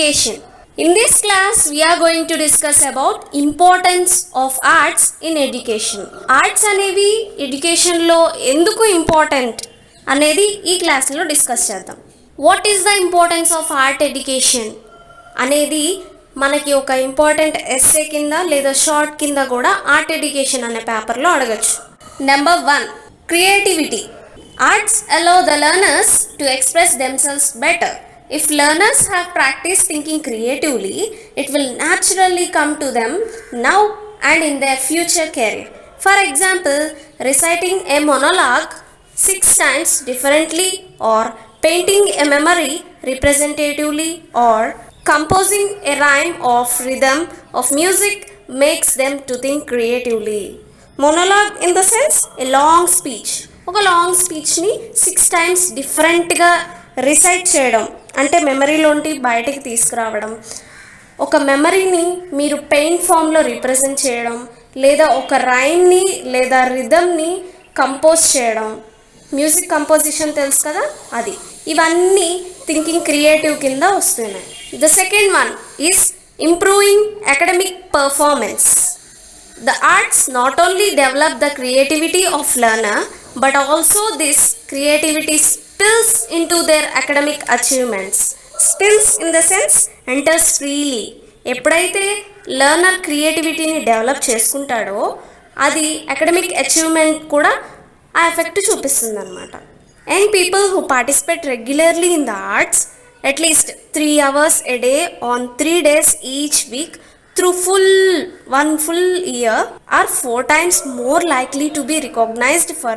education. In this class we are going to discuss about importance of arts in education. Arts అనేవి education లో ఎందుకు important అనేది ఈ class లో discuss చేద్దాం. What is the importance of art education అనేది మనకి ఒక ఇంపార్టెంట్ ఎస్సే కింద లేదా షార్ట్ కింద కూడా ఆర్ట్ ఎడ్యుకేషన్ అనే పేపర్లో అడగచ్చు. Number 1, creativity. Arts allow the learners to express themselves better. If learners have practiced thinking creatively, it will naturally come to them now and in their future career. For example, reciting a monologue 6 times differently, or painting a memory representatively, or composing a rhyme of rhythm of music makes them to think creatively. Monologue in the sense a long speech. ఒక long స్పీచ్ని 6 times డిఫరెంట్గా recite చేయడం అంటే మెమరీలోంటి బయటికి తీసుకురావడం, ఒక మెమరీని మీరు paint ఫామ్లో రిప్రజెంట్ చేయడం, లేదా ఒక రైమ్ని లేదా రిథమ్ని కంపోజ్ చేయడం, మ్యూజిక్ కంపోజిషన్ తెలుసు కదా అది. ఇవన్నీ థింకింగ్ క్రియేటివ్ కింద వస్తున్నాయి. The second one is improving academic performance. The arts not only develop the creativity of learner, but also this creativity spills into their academic achievements. Spills in the sense enters freely. ఎప్పుడైతే learner క్రియేటివిటీని develop చేసుకుంటాడో అది academic achievement కూడా ఆ effect చూపిస్తుంది అనమాట. Young people who participate regularly in the arts at least 3 hours a day on 3 days each week through one full year are 4 times more likely to be recognized for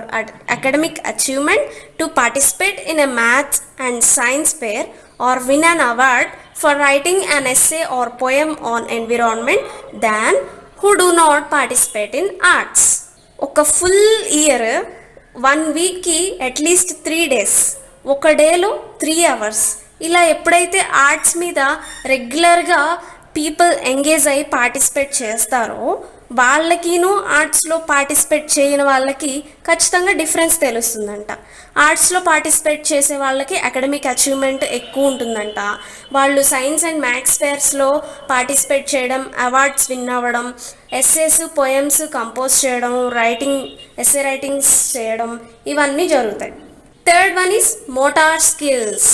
academic achievement, to participate in a math and science fair, or win an award for writing an essay or poem on environment than who do not participate in arts. ఒక full year 1 వీక్కి at least 3 days, ఒక డేలో 3 hours ఇలా ఎప్పుడైతే arts మీద రెగ్యులర్గా people engage అయ్యి participate చేస్తారో వాళ్ళకిను ఆర్ట్స్లో పార్టిసిపేట్ చేయని వాళ్ళకి ఖచ్చితంగా డిఫరెన్స్ తెలుస్తుందంట. ఆర్ట్స్లో పార్టిసిపేట్ చేసే వాళ్ళకి అకాడమిక్ అచీవ్మెంట్ ఎక్కువ ఉంటుందంట. వాళ్ళు సైన్స్ అండ్ మ్యాథ్స్ ఫేర్స్లో పార్టిసిపేట్ చేయడం, అవార్డ్స్ విన్ అవ్వడం, ఎస్సేస్ పోయమ్స్ కంపోజ్ చేయడం, ఎస్సే రైటింగ్స్ చేయడం ఇవన్నీ జరుగుతాయి. Third one is motor skills.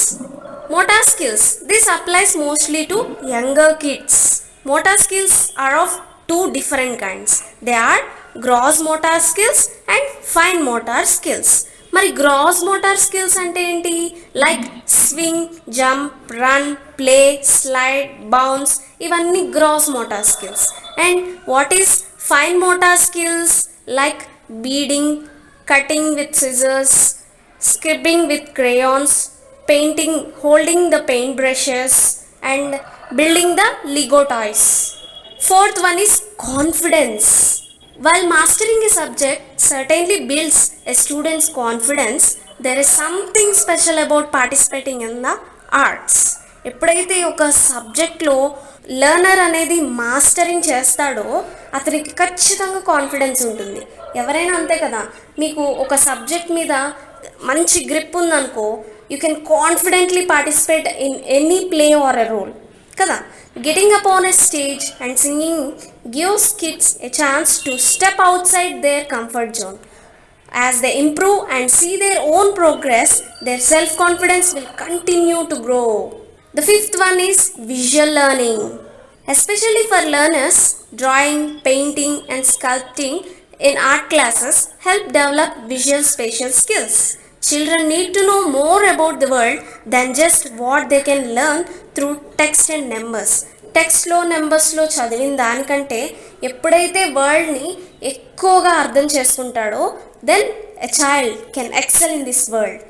Motor skills. This applies mostly to younger kids. Motor skills are of 2 different kinds. They are gross motor skills and fine motor skills. మరి gross motor skills అంటే ఏంటి? Like swing, jump, run, play, slide, bounce ఇవన్నీ gross motor skills. And what is fine motor skills? Like beading, cutting with scissors, scribbling with crayons, painting, holding the paint brushes, and building the Lego toys. Fourth one is confidence. While mastering a subject certainly builds a student's confidence, there is something special about participating in the arts. ఎప్పుడైతే ఒక సబ్జెక్ట్లో learner అనేది mastering చేస్తాడో అతనికి ఖచ్చితంగా confidence ఉంటుంది. ఎవరైనా అంతే కదా, మీకు ఒక సబ్జెక్ట్ మీద మంచి గ్రిప్ ఉందనుకో, you can confidently participate in any play or a role కదా. Getting up on a stage and singing gives kids a chance to step outside their comfort zone. As they improve and see their own progress, their self-confidence will continue to grow. The fifth one is visual learning. Especially for learners, drawing, painting and sculpting in art classes help develop visual spatial skills. Children need to know more about the world than just what they can learn through text and numbers. టెక్స్ట్లో నెంబర్స్లో చదివిన దానికంటే ఎప్పుడైతే వరల్డ్ని ఎక్కువగా అర్థం చేసుకుంటాడో then a child can excel in this world.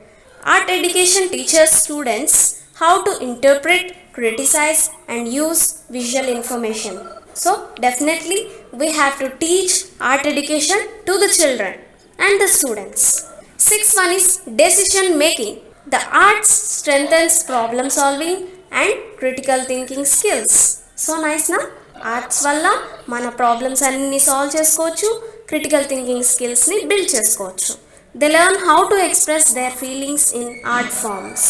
Art education teachers students how to interpret, criticize and use visual information. So definitely we have to teach art education to the children and the students. Sixth one is decision making. The arts strengthens problem solving and critical thinking skills. So nice na? Arts వల్ల మన problems అన్ని solve చేసుకోవచ్చు, critical thinking స్కిల్స్ని build చేసుకోవచ్చు. They learn how to express their feelings in art forms.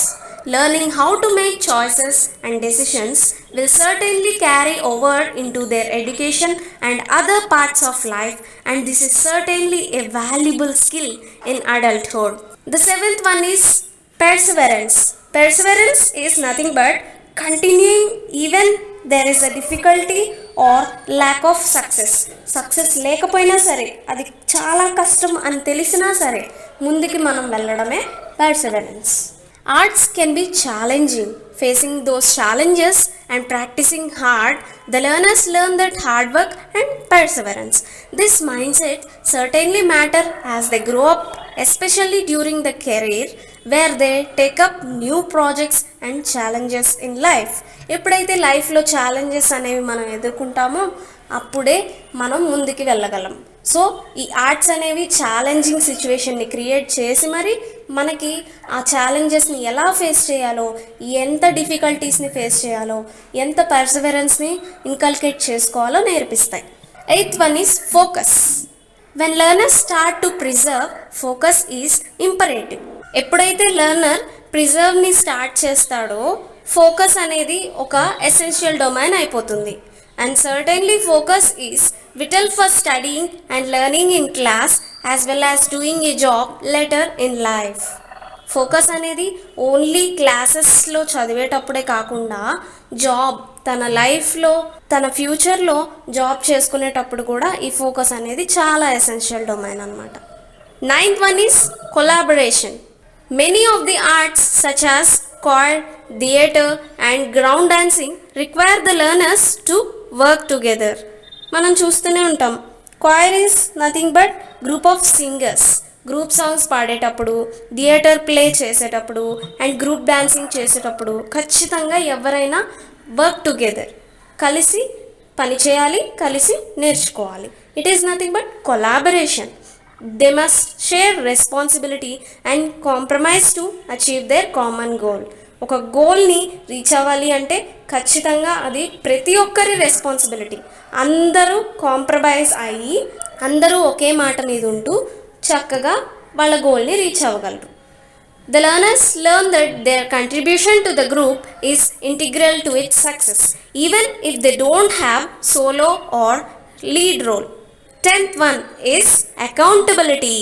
learning how to make choices and decisions will certainly carry over into their education and other parts of life, and this is certainly a valuable skill in adulthood. The seventh one is perseverance. Perseverance is nothing but continuing even there is a difficulty or lack of success లేకపోయినా సరే, అది చాలా కష్టం అని తెలిసినా సరే ముందుకి మనం వెళ్ళడమే perseverance. Arts can be challenging. Facing those challenges and practicing hard, the learners learn that hard work and perseverance. This mindset certainly matter as they grow up, especially during the career where they take up new projects and challenges in life. ఎప్పుడైతే లైఫ్లో challenges అనేవి మనం ఎదుర్కొంటామో అప్పుడే మనం ముందుకు వెళ్ళగలం. So ఈ arts అనేవి challenging సిచ్యువేషన్ని క్రియేట్ చేసి మరి మనకి ఆ ఛాలెంజెస్ని ఎలా ఫేస్ చేయాలో, ఎంత డిఫికల్టీస్ని ఫేస్ చేయాలో, ఎంత పర్సివరెన్స్ని ఇన్కల్కేట్ చేసుకోవాలో నేర్పిస్తాయి. Eighth one is focus. When learners start to preserve, focus is imperative. ఎప్పుడైతే లెర్నర్ ప్రిజర్వ్ని స్టార్ట్ చేస్తాడో ఫోకస్ అనేది ఒక ఎసెన్షియల్ డొమైన్ అయిపోతుంది. And certainly focus is vital for studying and learning in class as well as doing a job later in life. Focus అనేది only క్లాసెస్లో చదివేటప్పుడే కాకుండా తన లైఫ్లో తన ఫ్యూచర్లో జాబ్ చేసుకునేటప్పుడు కూడా ఈ ఫోకస్ అనేది చాలా ఎసెన్షియల్ డొమైన్ అనమాట. Ninth one is collaboration. Many of the arts such as choir, theatre and ground dancing require the learners to work together. మనం చూస్తూనే ఉంటాం, choir is nothing but group of singers. Group songs పాడేటప్పుడు, theatre play చేసేటప్పుడు and group dancing చేసేటప్పుడు ఖచ్చితంగా ఎవరైనా work together, కలిసి పని చేయాలి, కలిసి నేర్చుకోవాలి. It is nothing but collaboration. They must share responsibility and compromise to achieve their common goal. ఒక గోల్ని రీచ్ అవ్వాలి అంటే ఖచ్చితంగా అది ప్రతి ఒక్కరి రెస్పాన్సిబిలిటీ. అందరూ కాంప్రమైజ్ అయ్యి అందరూ ఒకే మాట మీద ఉంటూ చక్కగా వాళ్ళ గోల్ని reach అవ్వగలరు. The learners learn that their contribution to the group is integral to its success, even if they don't have solo or lead role. 10th one is accountability.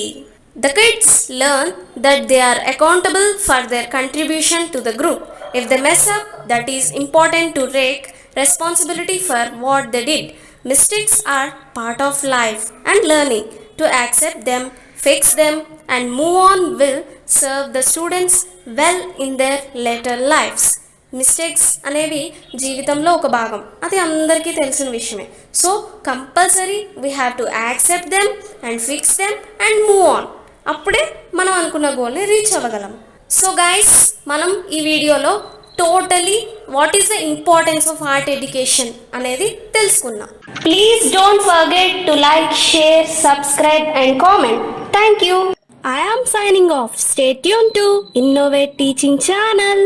The kids learn that they are accountable for their contribution to the group. If they mess up, that is important to take responsibility for what they did. Mistakes are part of life and learning to accept them, fix them and move on will serve the students well in their later lives. Mistakes అనేవి జీవితంలో ఒక భాగం, అది అందరికీ తెలిసిన విషయమే. So compulsory we have to accept them and fix them and move on. అప్పుడే మనం అనుకున్న గోల్ని రీచ్ అవ్వగలం. సో గైస్, మనం ఈ వీడియోలో totally what is the importance of art education అనేది తెలుసుకున్నాం. Please don't forget to like, share, subscribe and comment. Thank you. I am signing off. Stay tuned to Innovate Teaching Channel.